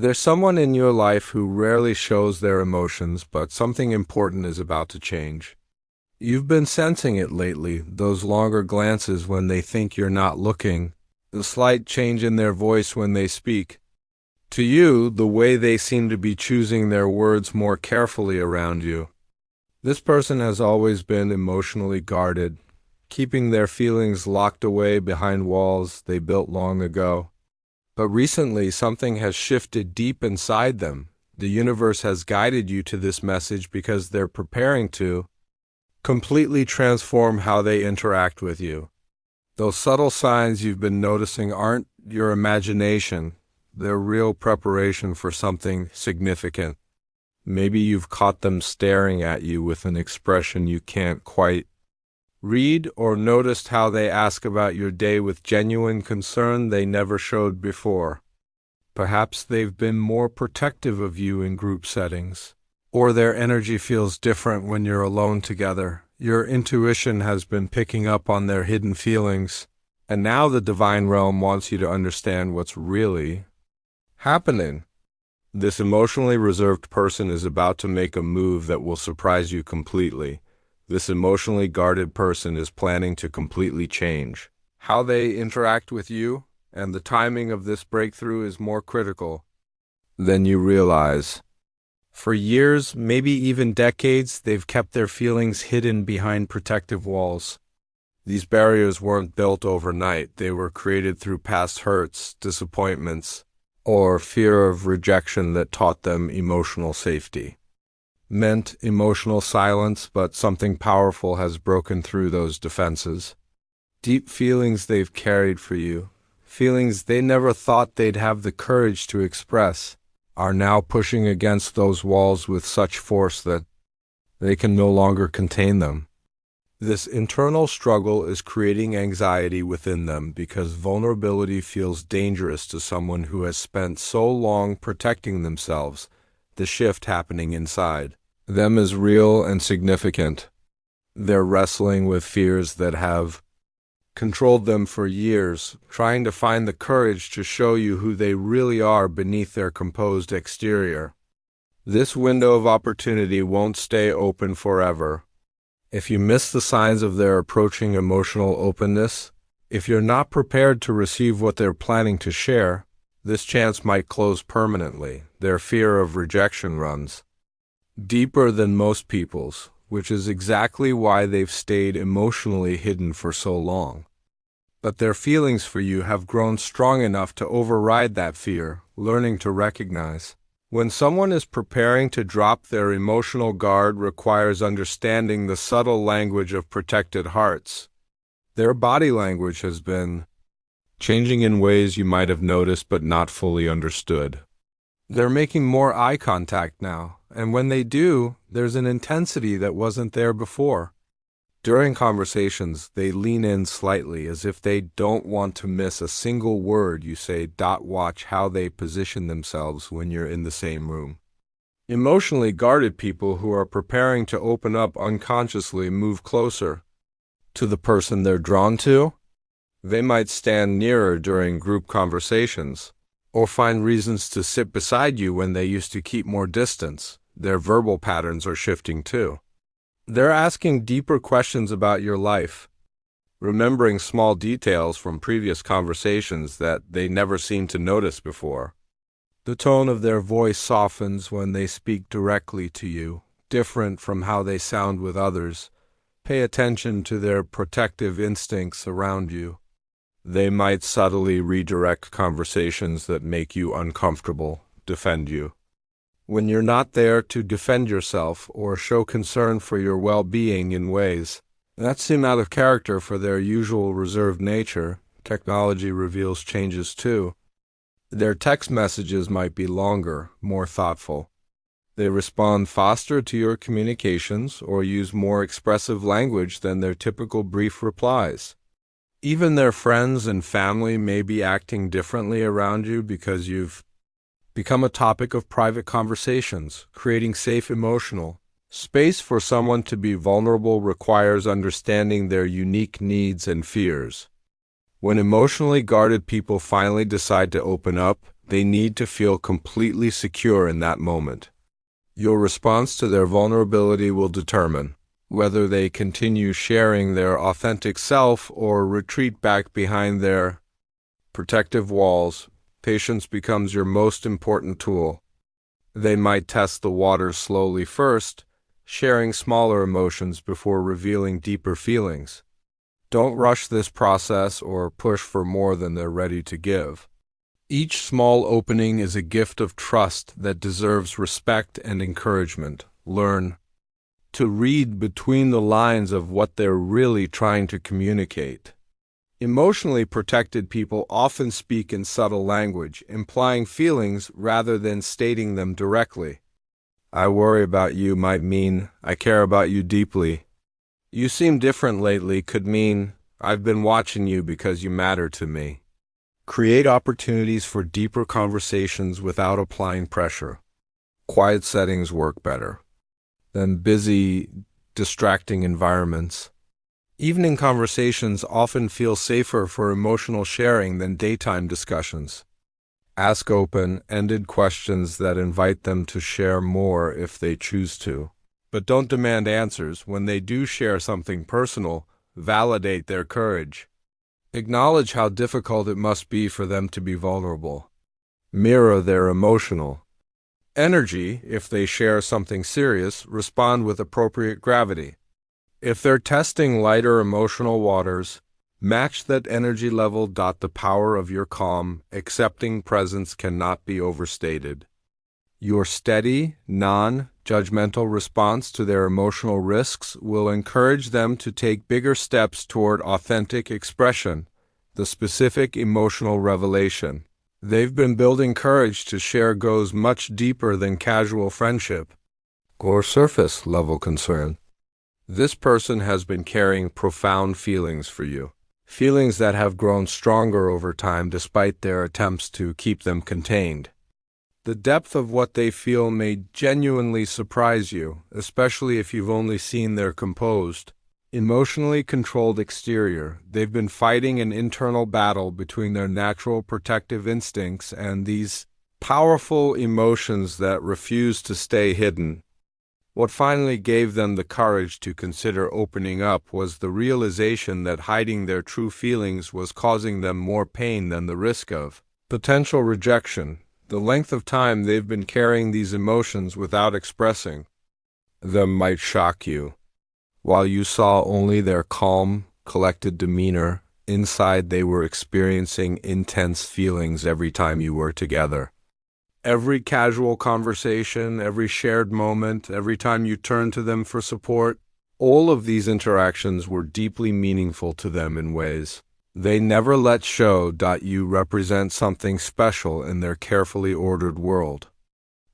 There's someone in your life who rarely shows their emotions, but something important is about to change. You've been sensing it lately, those longer glances when they think you're not looking, the slight change in their voice when they speak. To you, the way they seem to be choosing their words more carefully around you. This person has always been emotionally guarded, keeping their feelings locked away behind walls they built long ago. But recently, something has shifted deep inside them. The universe has guided you to this message because they're preparing to completely transform how they interact with you. Those subtle signs you've been noticing aren't your imagination. They're real preparation for something significant. Maybe you've caught them staring at you with an expression you can't quite read, or noticed how they ask about your day with genuine concern they never showed before. Perhaps they've been more protective of you in group settings, or their energy feels different when you're alone together. Your intuition has been picking up on their hidden feelings, and now the divine realm wants you to understand what's really happening. This emotionally reserved person is about to make a move that will surprise you completely. This emotionally guarded person is planning to completely change how they interact with you, and the timing of this breakthrough is more critical than you realize. For years, maybe even decades, they've kept their feelings hidden behind protective walls. These barriers weren't built overnight. They were created through past hurts, disappointments, or fear of rejection that taught them emotional safety. Meant emotional silence, but something powerful has broken through those defenses. Deep feelings they've carried for you, feelings they never thought they'd have the courage to express, are now pushing against those walls with such force that they can no longer contain them. This internal struggle is creating anxiety within them because vulnerability feels dangerous to someone who has spent so long protecting themselves. The shift happening inside them is real and significant. They're wrestling with fears that have controlled them for years, trying to find the courage to show you who they really are beneath their composed exterior. This window of opportunity won't stay open forever. If you miss the signs of their approaching emotional openness, if you're not prepared to receive what they're planning to share, this chance might close permanently. Their fear of rejection runs deeper than most people's, which is exactly why they've stayed emotionally hidden for so long. But their feelings for you have grown strong enough to override that fear, learning to recognize. When someone is preparing to drop their emotional guard requires understanding the subtle language of protected hearts. Their body language has been changing in ways you might have noticed but not fully understood. They're making more eye contact now, and when they do, there's an intensity that wasn't there before. During conversations, they lean in slightly as if they don't want to miss a single word you say. Watch how they position themselves when you're in the same room. Emotionally guarded people who are preparing to open up unconsciously move closer to the person they're drawn to. They might stand nearer during group conversations, or find reasons to sit beside you when they used to keep more distance. Their verbal patterns are shifting too. They're asking deeper questions about your life, remembering small details from previous conversations that they never seemed to notice before. The tone of their voice softens when they speak directly to you, different from how they sound with others. Pay attention to their protective instincts around you. They might subtly redirect conversations that make you uncomfortable, defend you when you're not there to defend yourself or show concern for your well-being in ways that seem out of character for their usual reserved nature. Technology reveals changes too. Their text messages might be longer, more thoughtful. They respond faster to your communications or use more expressive language than their typical brief replies. Even their friends and family may be acting differently around you because you've become a topic of private conversations. Creating safe emotional space for someone to be vulnerable requires understanding their unique needs and fears. When emotionally guarded people finally decide to open up, They need to feel completely secure in that moment. Your response to their vulnerability will determine whether they continue sharing their authentic self or retreat back behind their protective walls. Patience becomes your most important tool. They might test the waters slowly first, sharing smaller emotions before revealing deeper feelings. Don't rush this process or push for more than they're ready to give. Each small opening is a gift of trust that deserves respect and encouragement. Learn to read between the lines of what they're really trying to communicate. Emotionally protected people often speak in subtle language, implying feelings rather than stating them directly. I worry about you might mean I care about you deeply. You seem different lately could mean I've been watching you because you matter to me. Create opportunities for deeper conversations without applying pressure. Quiet settings work better than busy, distracting environments. Evening conversations often feel safer for emotional sharing than daytime discussions. Ask open-ended questions that invite them to share more if they choose to. But don't demand answers. When they do share something personal, validate their courage. Acknowledge how difficult it must be for them to be vulnerable. Mirror their emotional energy. If they share something serious, respond with appropriate gravity. If they're testing lighter emotional waters, match that energy level. The power of your calm, accepting presence cannot be overstated. Your steady, non-judgmental response to their emotional risks will encourage them to take bigger steps toward authentic expression, the specific emotional revelation. They've been building courage to share goes much deeper than casual friendship or surface-level concern. This person has been carrying profound feelings for you, feelings that have grown stronger over time despite their attempts to keep them contained. The depth of what they feel may genuinely surprise you, especially if you've only seen their composed, emotionally controlled exterior. They've been fighting an internal battle between their natural protective instincts and these powerful emotions that refuse to stay hidden. What finally gave them the courage to consider opening up was the realization that hiding their true feelings was causing them more pain than the risk of potential rejection. The length of time they've been carrying these emotions without expressing them might shock you. While you saw only their calm, collected demeanor, inside they were experiencing intense feelings every time you were together. Every casual conversation, every shared moment, every time you turned to them for support, all of these interactions were deeply meaningful to them in ways they never let show. You represent something special in their carefully ordered world.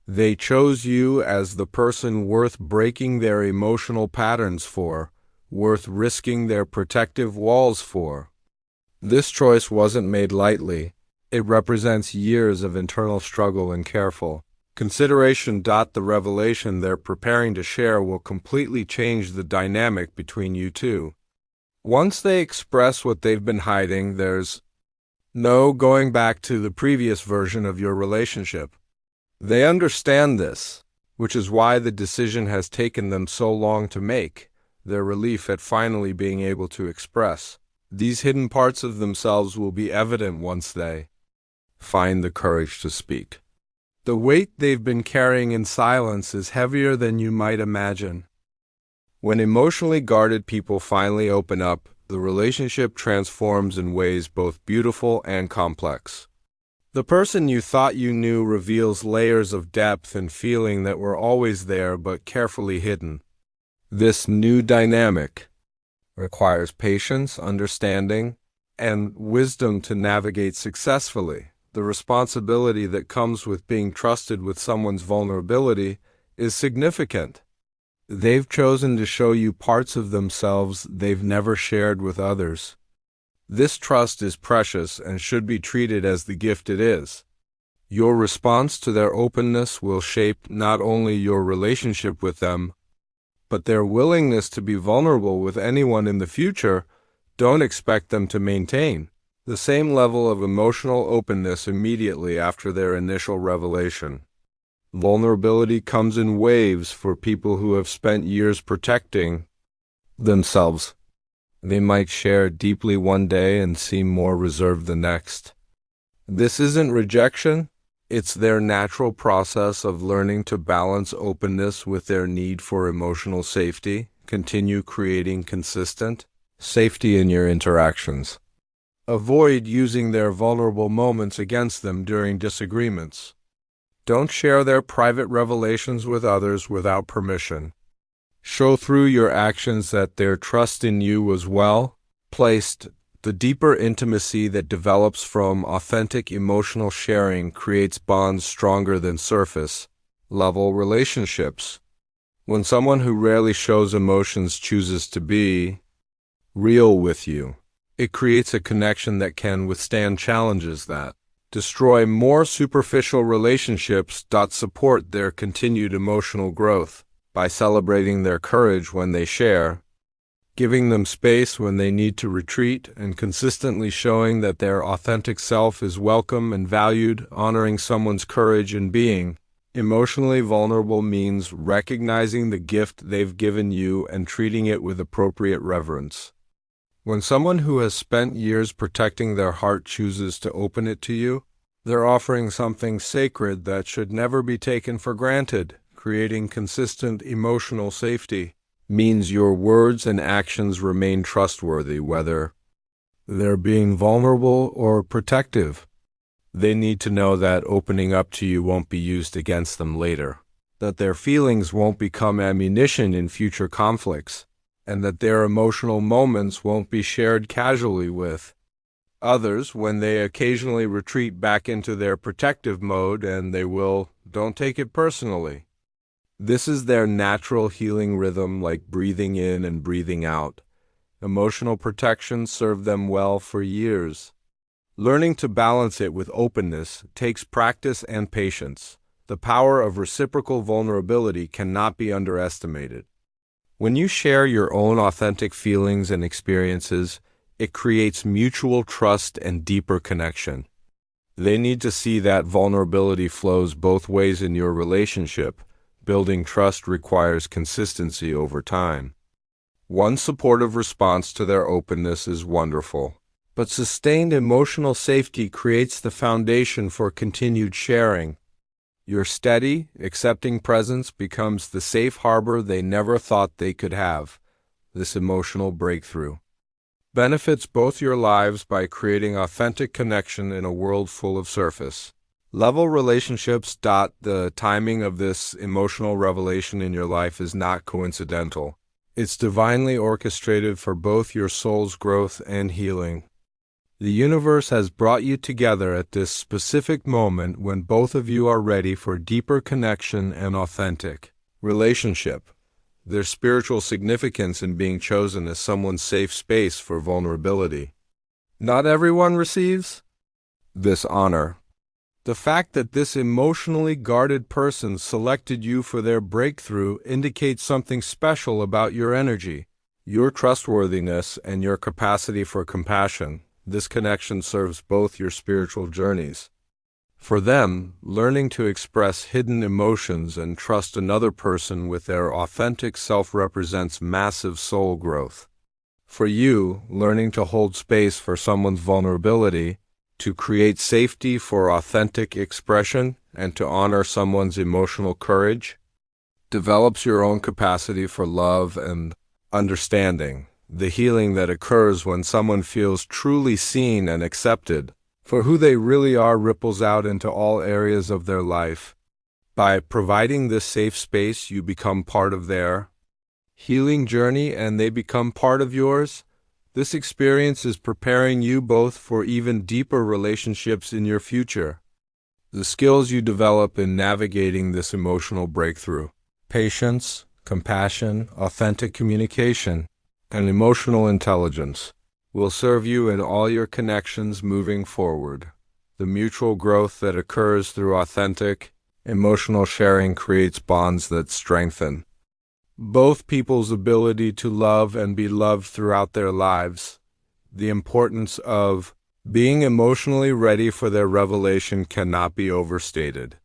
They chose you as the person worth breaking their emotional patterns for, worth risking their protective walls for. This choice wasn't made lightly. It represents years of internal struggle and careful consideration. The revelation they're preparing to share will completely change the dynamic between you two. Once they express what they've been hiding, there's no going back to the previous version of your relationship. They understand this, which is why the decision has taken them so long to make. Their relief at finally being able to express these hidden parts of themselves will be evident once they find the courage to speak. The weight they've been carrying in silence is heavier than you might imagine. When emotionally guarded people finally open up, the relationship transforms in ways both beautiful and complex. The person you thought you knew reveals layers of depth and feeling that were always there but carefully hidden. This new dynamic requires patience, understanding, and wisdom to navigate successfully. The responsibility that comes with being trusted with someone's vulnerability is significant. They've chosen to show you parts of themselves they've never shared with others. This trust is precious and should be treated as the gift it is. Your response to their openness will shape not only your relationship with them, but their willingness to be vulnerable with anyone in the future. Don't expect them to maintain the same level of emotional openness immediately after their initial revelation. Vulnerability comes in waves for people who have spent years protecting themselves. They might share deeply one day and seem more reserved the next. This isn't rejection, it's their natural process of learning to balance openness with their need for emotional safety. Continue creating consistent safety in your interactions. Avoid using their vulnerable moments against them during disagreements. Don't share their private revelations with others without permission. Show through your actions that their trust in you was well placed. The deeper intimacy that develops from authentic emotional sharing creates bonds stronger than surface-level relationships. When someone who rarely shows emotions chooses to be real with you, it creates a connection that can withstand challenges that destroy more superficial relationships. Support their continued emotional growth by celebrating their courage when they share, giving them space when they need to retreat, and consistently showing that their authentic self is welcome and valued. Honoring someone's courage in being emotionally vulnerable means recognizing the gift they've given you and treating it with appropriate reverence. When someone who has spent years protecting their heart chooses to open it to you, they're offering something sacred that should never be taken for granted. Creating consistent emotional safety means your words and actions remain trustworthy, whether they're being vulnerable or protective. They need to know that opening up to you won't be used against them later, that their feelings won't become ammunition in future conflicts, and that their emotional moments won't be shared casually with others. When they occasionally retreat back into their protective mode, and they will, don't take it personally. This is their natural healing rhythm, like breathing in and breathing out. Emotional protection served them well for years. Learning to balance it with openness takes practice and patience. The power of reciprocal vulnerability cannot be underestimated. When you share your own authentic feelings and experiences, it creates mutual trust and deeper connection. They need to see that vulnerability flows both ways in your relationship. Building trust requires consistency over time. One supportive response to their openness is wonderful, but sustained emotional safety creates the foundation for continued sharing. Your steady, accepting presence becomes the safe harbor they never thought they could have. This emotional breakthrough benefits both your lives by creating authentic connection in a world full of surface-level relationships. The timing of this emotional revelation in your life is not coincidental. It's divinely orchestrated for both your soul's growth and healing. The universe has brought you together at this specific moment when both of you are ready for deeper connection and authentic relationship. There's spiritual significance in being chosen as someone's safe space for vulnerability. Not everyone receives this honor. The fact that this emotionally guarded person selected you for their breakthrough indicates something special about your energy, your trustworthiness, and your capacity for compassion. This connection serves both your spiritual journeys. For them, learning to express hidden emotions and trust another person with their authentic self represents massive soul growth. For you, learning to hold space for someone's vulnerability, to create safety for authentic expression, and to honor someone's emotional courage, develops your own capacity for love and understanding. The healing that occurs when someone feels truly seen and accepted for who they really are ripples out into all areas of their life. By providing this safe space, you become part of their healing journey and they become part of yours. This experience is preparing you both for even deeper relationships in your future. The skills you develop in navigating this emotional breakthrough, patience, compassion, authentic communication, and emotional intelligence, will serve you in all your connections moving forward. The mutual growth that occurs through authentic, emotional sharing creates bonds that strengthen both people's ability to love and be loved throughout their lives. The importance of Being emotionally ready for their revelation cannot be overstated.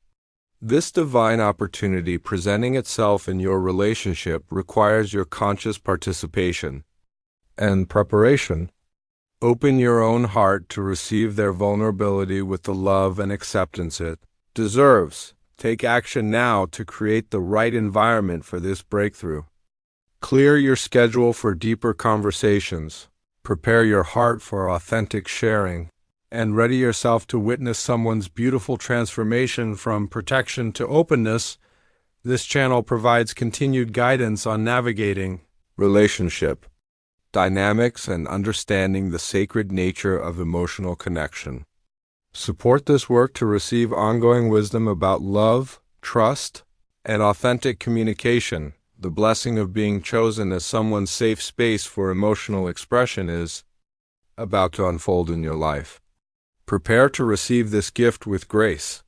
This divine opportunity presenting itself in your relationship requires your conscious participation and preparation. Open your own heart to receive their vulnerability with the love and acceptance it deserves. Take action now to create the right environment for this breakthrough. Clear your schedule for deeper conversations. Prepare your heart for authentic sharing, and ready yourself to witness someone's beautiful transformation from protection to openness. This channel provides continued guidance on navigating relationship dynamics and understanding the sacred nature of emotional connection. Support this work to receive ongoing wisdom about love, trust, and authentic communication. The blessing of being chosen as someone's safe space for emotional expression is about to unfold in your life. Prepare to receive this gift with grace.